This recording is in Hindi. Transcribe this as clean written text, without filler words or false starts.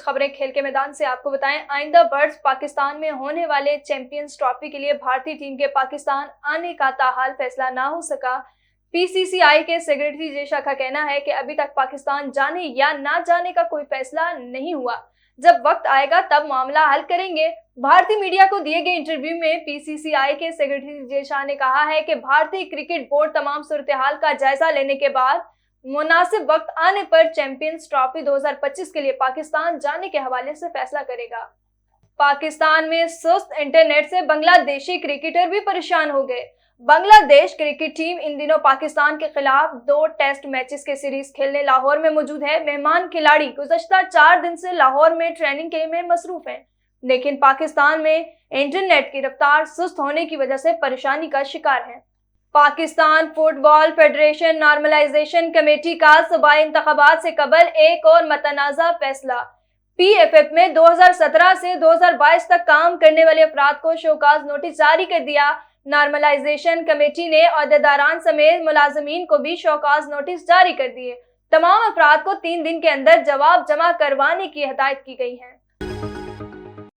खबरें खेल के मैदान से आपको बताएं। आइंदा बर्ड्स पाकिस्तान में होने वाले चैंपियंस ट्रॉफी के लिए भारतीय टीम के पाकिस्तान आने का ताहाल फैसला ना हो सका। पीसीसीआई के सेक्रेटरी जेशा का कहना है कि अभी तक पाकिस्तान जाने या ना जाने का कोई फैसला नहीं हुआ। जब वक्त आएगा तब मामला हल करेंगे। भारतीय मीडिया को दिए गए इंटरव्यू में पीसीसीआई के सेक्रेटरी जेशा ने कहा है कि भारतीय क्रिकेट बोर्ड तमाम सूरत-ए-हाल का जायजा लेने के बाद मुनासिब वक्त आने पर चैंपियंस ट्रॉफी 2025 के लिए पाकिस्तान जाने के हवाले से फैसला करेगा। पाकिस्तान में सुस्त इंटरनेट से बांग्लादेशी क्रिकेटर भी परेशान हो गए। बांग्लादेश क्रिकेट टीम इन दिनों पाकिस्तान के खिलाफ 2 टेस्ट मैचेस के सीरीज खेलने लाहौर में मौजूद है। मेहमान खिलाड़ी गुज़श्ता 4 दिन से लाहौर में ट्रेनिंग के में मसरूफ हैं, लेकिन पाकिस्तान में इंटरनेट की रफ्तार सुस्त होने की वजह से परेशानी का शिकार है। Pakistan football federation normalisation committee का सूबाई इंतखाबात से कबल एक और मतनाज़ा फैसला। पीएफएफ में 2017 से 2022 तक काम करने वाले अफराद को शोकाज नोटिस जारी कर दिया। नॉर्मलाइजेशन कमेटी ने अहदेदारान समेत मुलाजमीन को भी शोकाज नोटिस जारी कर दिए। तमाम अफराद को 3 दिन के अंदर जवाब जमा करवाने की हिदायत की गई है।